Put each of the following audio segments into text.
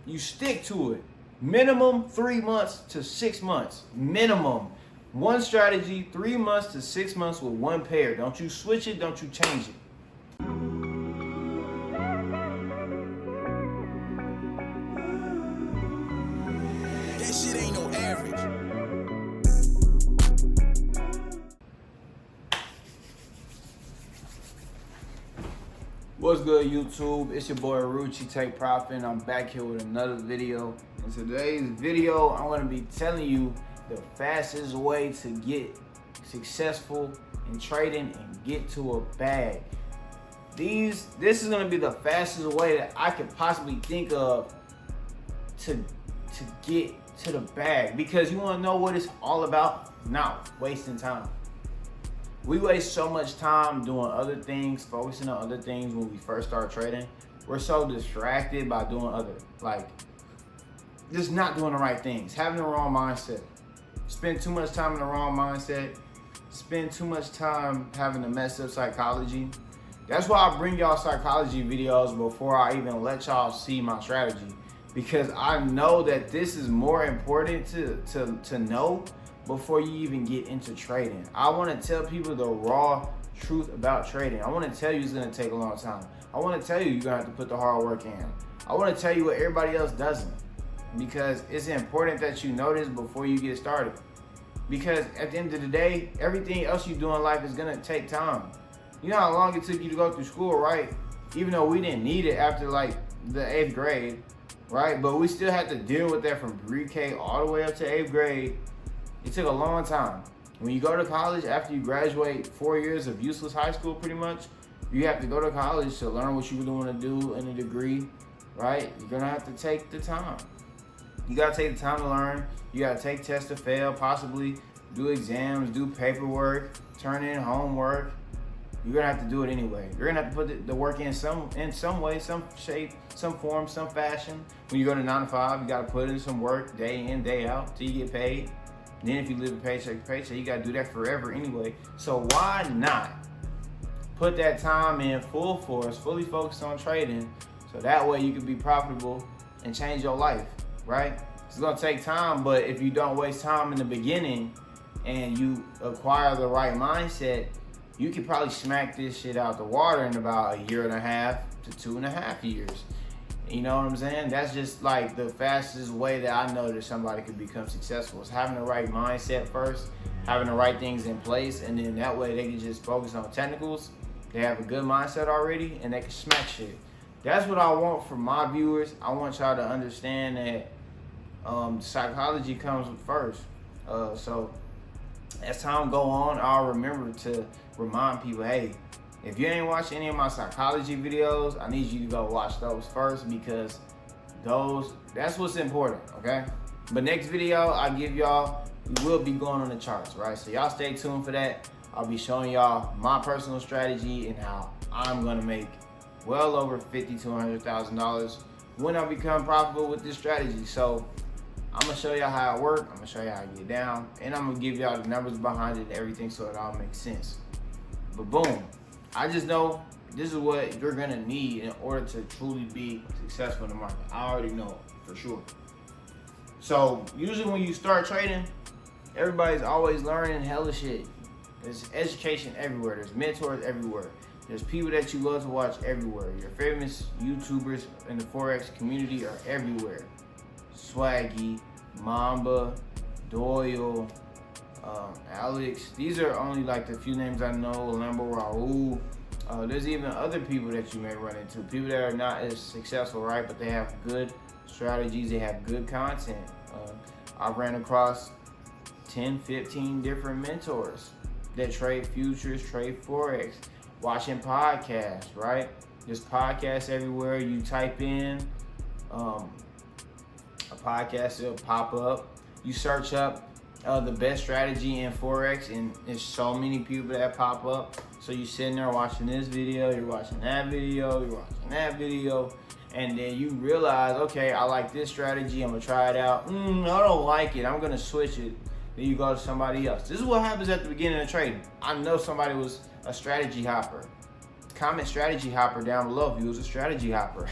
you stick to it. Minimum 3 months to 6 months. Minimum. One strategy, 3 months to 6 months with one pair. Don't you switch it, don't you change it. That shit ain't no average. What's good, YouTube? It's your boy Ruchi Take Profit, and I'm back here with another video. In today's video, I'm going to be telling you the fastest way to get successful in trading and get to a bag. This is going to be the fastest way that I could possibly think of to get to the bag, because you want to know what it's all about? Not wasting time. We waste so much time doing other things, focusing on other things when we first start trading. We're so distracted by doing just not doing the right things, having the wrong mindset. Spend too much time in the wrong mindset. Spend too much time having a messed up psychology. That's why I bring y'all psychology videos before I even let y'all see my strategy, because I know that this is more important to know before you even get into trading. I want to tell people the raw truth about trading. I want to tell you it's going to take a long time. I want to tell you you're going to have to put the hard work in. I want to tell you what everybody else doesn't, because it's important that you know this before you get started. Because at the end of the day, everything else you do in life is going to take time. You know how long it took you to go through school, right? Even though we didn't need it after like the 8th grade, right? But we still had to deal with that from pre-K all the way up to 8th grade. It took a long time. When you go to college, after you graduate 4 years of useless high school pretty much, you have to go to college to learn what you really want to do in a degree, right? You're gonna have to take the time. You gotta take the time to learn. You gotta take tests to fail, possibly do exams, do paperwork, turn in homework. You're gonna have to do it anyway. You're gonna have to put the work in some way, some shape, some form, some fashion. When you go to 9 to 5, you gotta put in some work day in, day out till you get paid. Then if you live a paycheck to paycheck, you gotta do that forever anyway. So why not put that time in full force, fully focused on trading, so that way you can be profitable and change your life, right? It's gonna take time, but if you don't waste time in the beginning and you acquire the right mindset, you can probably smack this shit out the water in about 1.5 to 2.5 years. You know what I'm saying? That's just like the fastest way that I know that somebody could become successful, is having the right mindset first, having the right things in place, and then that way they can just focus on technicals. They have a good mindset already and they can smack shit. That's what I want for my viewers. I want y'all to understand that psychology comes first. So as time go on, I'll remember to remind people, hey, if you ain't watched any of my psychology videos, I need you to go watch those first, because that's what's important, okay? But next video I give y'all, we will be going on the charts, right? So y'all stay tuned for that. I'll be showing y'all my personal strategy and how I'm gonna make well over $50,000 to $100,000 when I become profitable with this strategy. So I'm gonna show y'all how it works. I'm gonna show y'all how to get down, and I'm gonna give y'all the numbers behind it and everything so it all makes sense. But boom. I just know this is what you're gonna need in order to truly be successful in the market. I already know it, for sure. So usually when you start trading, everybody's always learning hella shit. There's education everywhere. There's mentors everywhere. There's people that you love to watch everywhere. Your famous YouTubers in the Forex community are everywhere. Swaggy, Mamba, Doyle, Alex. These are only like the few names I know. Lambo, Raul. There's even other people that you may run into. People that are not as successful, right? But they have good strategies. They have good content. I ran across 10, 15 different mentors that trade futures, trade Forex, watching podcasts, right? There's podcasts everywhere. You type in a podcast, it'll pop up. You search up the best strategy in Forex, and there's so many people that pop up. So you're sitting there watching this video, you're watching that video, you're watching that video, and then you realize, okay, I like this strategy, I'm gonna try it out. I don't like it, I'm gonna switch it. Then you go to somebody else. This is what happens at the beginning of trading. I know somebody was a strategy hopper. Comment strategy hopper down below if you was a strategy hopper.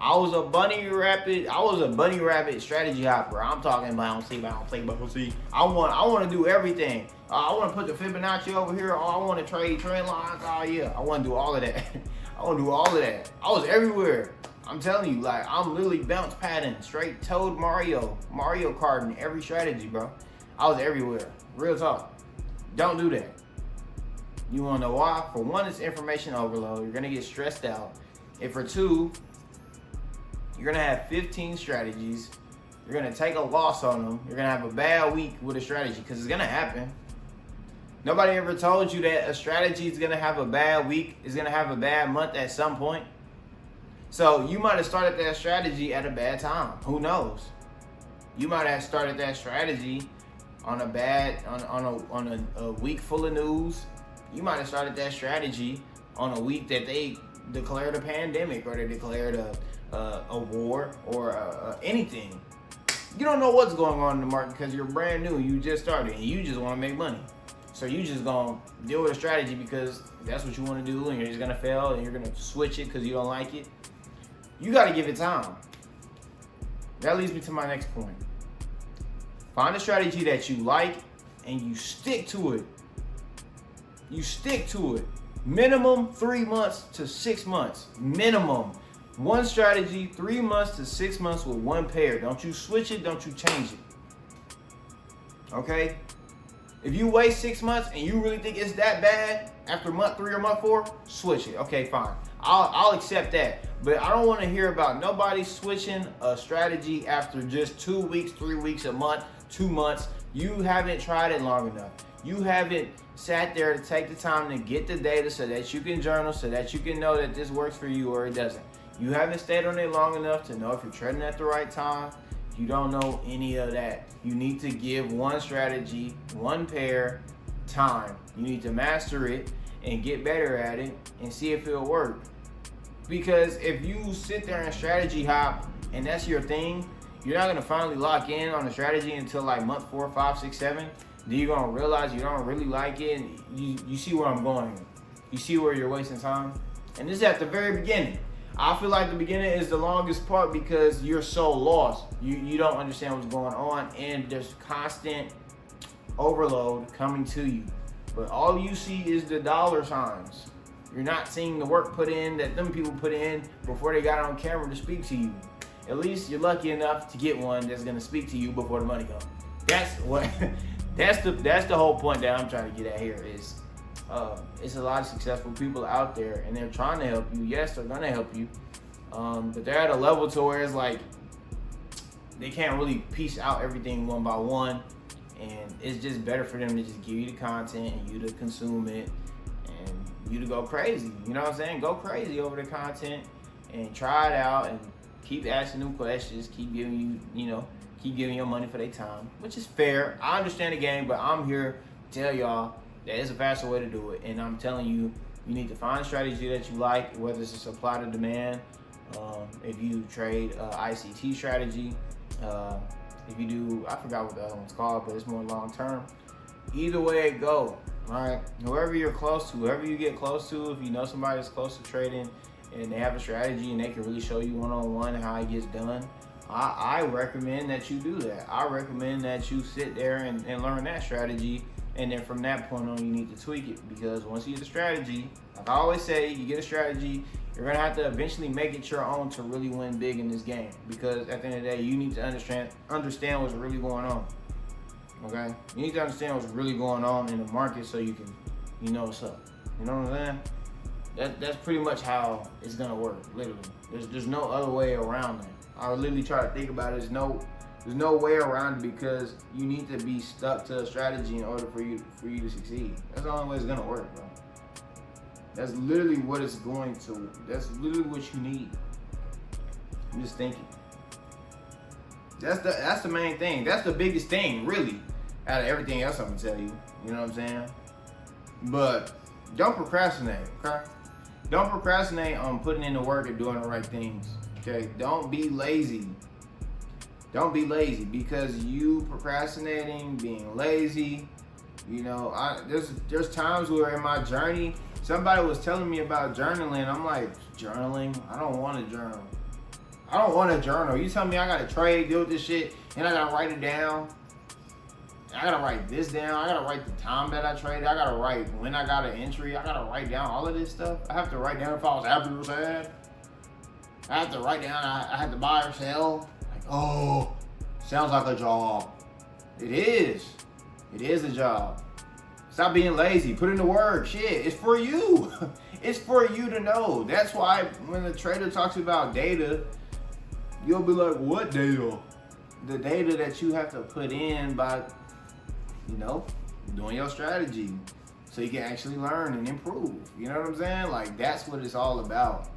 I was a bunny rabbit strategy hopper. I'm talking about I don't play. I want to do everything. I want to put the Fibonacci over here. Oh, I want to trade trend lines. Oh yeah, I want to do all of that. I want to do all of that. I was everywhere. I'm telling you, like, I'm literally bounce pattern, straight toed Mario Kart in every strategy, bro. I was everywhere. Real talk. Don't do that. You want to know why? For one, it's information overload. You're gonna get stressed out. And for two, you're gonna have 15 strategies. You're gonna take a loss on them. You're gonna have a bad week with a strategy, because it's gonna happen. Nobody ever told you that a strategy is gonna have a bad week, is gonna have a bad month at some point. So you might have started that strategy at a bad time. Who knows? You might have started that strategy on a week full of news. You might have started that strategy on a week that they declared a pandemic, or they declared a war, or anything. You don't know what's going on in the market because you're brand new. You just started and you just want to make money. So you just gonna deal with a strategy because that's what you want to do, and you're just gonna fail and you're gonna switch it because you don't like it. You got to give it time. That leads me to my next point. Find a strategy that you like and you stick to it. You stick to it. Minimum 3 months to 6 months. Minimum. One strategy, 3 months to 6 months with one pair. Don't you switch it, don't you change it. Okay? If you wait 6 months and you really think it's that bad after month 3 or month 4, switch it. Okay, fine. I'll accept that. But I don't want to hear about nobody switching a strategy after just 2 weeks, 3 weeks, a month, 2 months. You haven't tried it long enough. You haven't sat there to take the time to get the data so that you can journal, so that you can know that this works for you or it doesn't. You haven't stayed on it long enough to know if you're trading at the right time. You don't know any of that. You need to give one strategy, one pair, time. You need to master it and get better at it and see if it'll work. Because if you sit there and strategy hop and that's your thing, you're not gonna finally lock in on a strategy until like month 4, 5, 6, 7. Then you're gonna realize you don't really like it. And you see where I'm going. You see where you're wasting time. And this is at the very beginning. I feel like the beginning is the longest part because you're so lost. You don't understand what's going on, and there's constant overload coming to you. But all you see is the dollar signs. You're not seeing the work put in that them people put in before they got on camera to speak to you. At least you're lucky enough to get one that's gonna speak to you before the money comes. That's what. that's the whole point that I'm trying to get at here is. It's a lot of successful people out there and they're trying to help you. Yes, they're gonna help you, but they're at a level to where it's like they can't really piece out everything one by one, and it's just better for them to just give you the content and you to consume it and you to go crazy. You know what I'm saying? Go crazy over the content and try it out and keep asking them questions, keep giving keep giving your money for their time, which is fair. I understand the game, but I'm here to tell y'all that is a faster way to do it. And I'm telling you, you need to find a strategy that you like, whether it's a supply to demand, if you trade ICT strategy, if you do, I forgot what the other one's called, but it's more long term. Either way it go, all right? Whoever you're close to, whoever you get close to, if you know somebody that's close to trading and they have a strategy and they can really show you one-on-one how it gets done, I recommend that you do that. I recommend that you sit there and learn that strategy. And then from that point on, you need to tweak it, because once you get a strategy, like I always say, you get a strategy, you're gonna have to eventually make it your own to really win big in this game. Because at the end of the day, you need to understand what's really going on. Okay, you need to understand what's really going on in the market so you know what's up. You know what I'm saying? That's pretty much how it's gonna work. Literally, there's no other way around that. I literally try to think about it. There's no way around it, because you need to be stuck to a strategy in order for you to succeed. That's the only way it's gonna work, bro. That's literally what it's going to. That's literally what you need. I'm just thinking. That's the main thing. That's the biggest thing, really, out of everything else I'm gonna tell you. You know what I'm saying? But don't procrastinate, okay? Don't procrastinate on putting in the work and doing the right things. Okay? Don't be lazy. Don't be lazy, because you procrastinating, being lazy, there's times where in my journey, somebody was telling me about journaling. I'm like, journaling? I don't want to journal. I don't want a journal. You tell me I gotta trade, deal with this shit, and I gotta write it down. I gotta write this down. I gotta write the time that I traded. I gotta write when I got an entry. I gotta write down all of this stuff. I have to write down if I was happy or sad. I have to write down I had to buy or sell. Like, oh, sounds like a job. It is. It is a job. Stop being lazy. Put in the work. Shit, it's for you. It's for you to know. That's why when the trader talks about data, you'll be like, what data? The data that you have to put in by, you know, doing your strategy so you can actually learn and improve. You know what I'm saying? Like, that's what it's all about.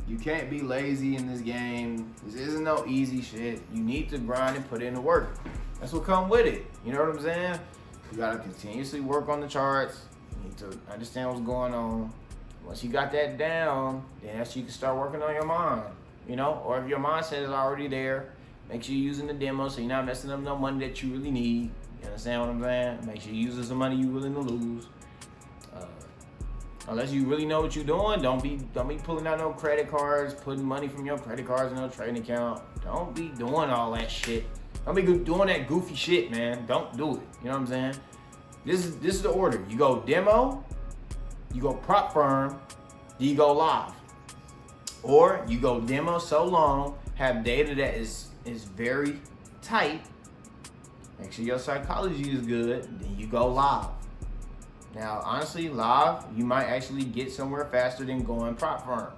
You can't be lazy in this game. This isn't no easy shit. You need to grind and put in the work. That's what comes with it. You know what I'm saying? You gotta continuously work on the charts. You need to understand what's going on. Once you got that down, then that's you can start working on your mind. You know, or if your mindset is already there, make sure you're using the demo so you're not messing up no money that you really need. You understand what I'm saying? Make sure you're using some money you're willing to lose. Unless you really know what you're doing, don't be pulling out no credit cards, putting money from your credit cards in no trading account. Don't be doing all that shit. Don't be doing that goofy shit, man. Don't do it. You know what I'm saying? This is the order. You go demo, you go prop firm, then you go live. Or you go demo so long, have data that is very tight, make sure your psychology is good, then you go live. Now, honestly, live, you might actually get somewhere faster than going prop firm.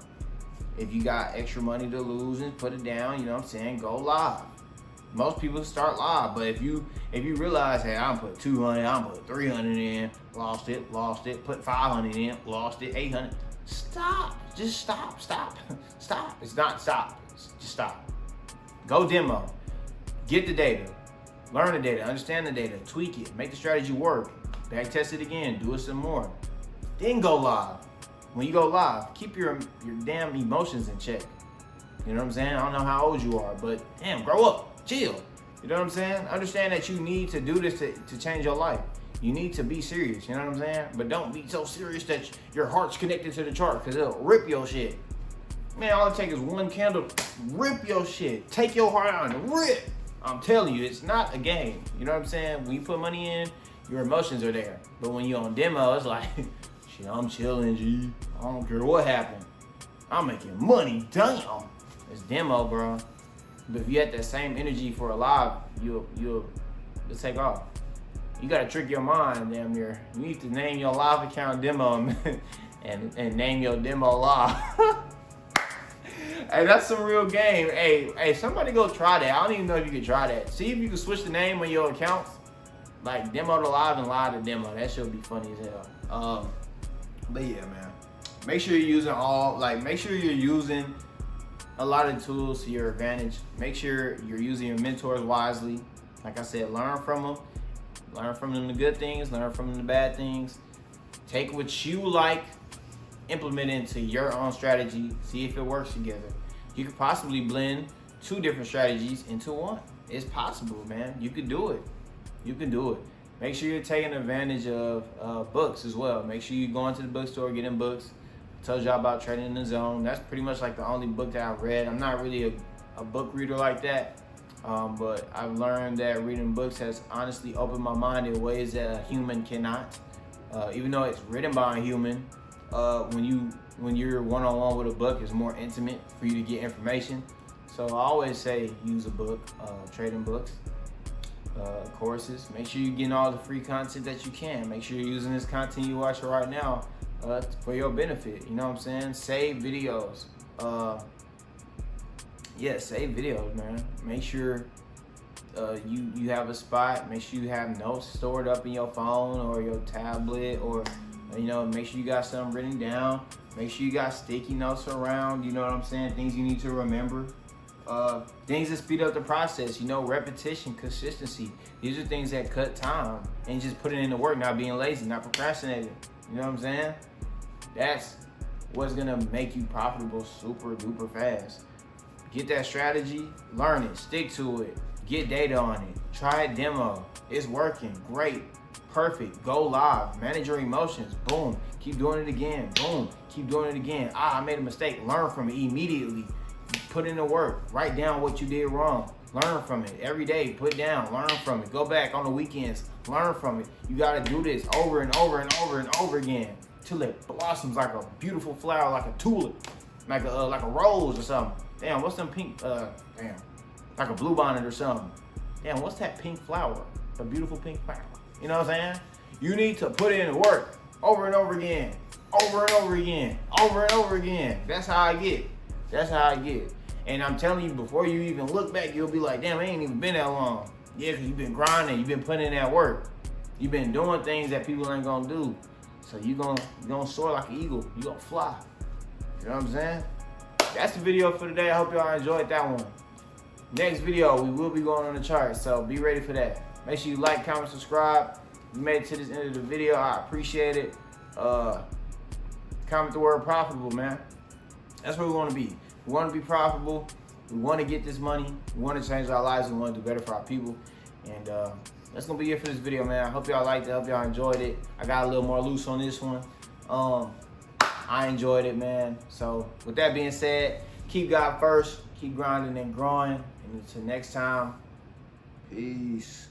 If you got extra money to lose and put it down, you know what I'm saying, go live. Most people start live, but if you realize, hey, I'm put 200, I'm put 300 in, lost it, put 500 in, lost it, 800, stop, just stop. It's not stop, just stop. Go demo, get the data, learn the data, understand the data, tweak it, make the strategy work. Back test it again, do it some more. Then go live. When you go live, keep your damn emotions in check. You know what I'm saying? I don't know how old you are, but damn, grow up, chill. You know what I'm saying? Understand that you need to do this to change your life. You need to be serious, you know what I'm saying? But don't be so serious that your heart's connected to the chart, because it'll rip your shit. Man, all it takes is one candle, rip your shit. Take your heart out and rip. I'm telling you, it's not a game. You know what I'm saying? When you put money in, your emotions are there. But when you're on demo, it's like, shit, I'm chilling, G. I don't care what happened. I'm making money, damn. It's demo, bro. But if you had that same energy for a live, you'll take off. You gotta trick your mind, damn near. You need to name your live account demo and name your demo live. Hey, that's some real game. Hey, somebody go try that. I don't even know if you can try that. See if you can switch the name on your accounts. Like demo to live and live to demo. That should be funny as hell. But yeah, man. Make sure you're using make sure you're using a lot of tools to your advantage. Make sure you're using your mentors wisely. Like I said, learn from them. Learn from them the good things, learn from them the bad things. Take what you like, implement it into your own strategy, see if it works together. You could possibly blend two different strategies into one. It's possible, man. You could do it. You can do it. Make sure you're taking advantage of books as well. Make sure you go into the bookstore, getting books. I told y'all about Trading in the Zone. That's pretty much like the only book that I've read. I'm not really a book reader like that, but I've learned that reading books has honestly opened my mind in ways that a human cannot. Even though it's written by a human, when you're one-on-one with a book, it's more intimate for you to get information. So I always say use a book, trading books. Courses. Make sure you're getting all the free content that you can. Make sure you're using this content you're watching right now for your benefit. You know what I'm saying? Save videos. Save videos, man. Make sure you have a spot. Make sure you have notes stored up in your phone or your tablet, or make sure you got something written down. Make sure you got sticky notes around. You know what I'm saying? Things you need to remember. Things that speed up the process, repetition, consistency. These are things that cut time and just put it into work, not being lazy, not procrastinating. You know what I'm saying? That's what's gonna make you profitable super duper fast. Get that strategy, learn it, stick to it, get data on it, try a demo. It's working, great, perfect, go live, manage your emotions, boom, keep doing it again, boom, keep doing it again. I made a mistake, learn from it immediately. Put in the work. Write down what you did wrong. Learn from it every day. Put down, learn from it. Go back on the weekends, learn from it. You gotta do this over and over and over and over again till it blossoms like a beautiful flower, like a tulip, like a rose or something. Damn, what's them pink? Damn, like a bluebonnet or something. Damn, what's that pink flower? A beautiful pink flower. You know what I'm saying? You need to put in the work over and over again, over and over again, over and over again. That's how I get. That's how I get. And I'm telling you, before you even look back, you'll be like, damn, it ain't even been that long. Yeah, because you've been grinding, you've been putting in that work. You've been doing things that people ain't gonna do. So you're gonna soar like an eagle. You're gonna fly. You know what I'm saying? That's the video for today. I hope y'all enjoyed that one. Next video, we will be going on the chart, so be ready for that. Make sure you like, comment, subscribe. If you made it to this end of the video, I appreciate it. Comment the word profitable, man. That's where we want to be. We want to be profitable. We want to get this money. We want to change our lives. We want to do better for our people. And that's going to be it for this video, man. I hope y'all liked it. I hope y'all enjoyed it. I got a little more loose on this one. I enjoyed it, man. So with that being said, keep God first. Keep grinding and growing. And until next time, peace.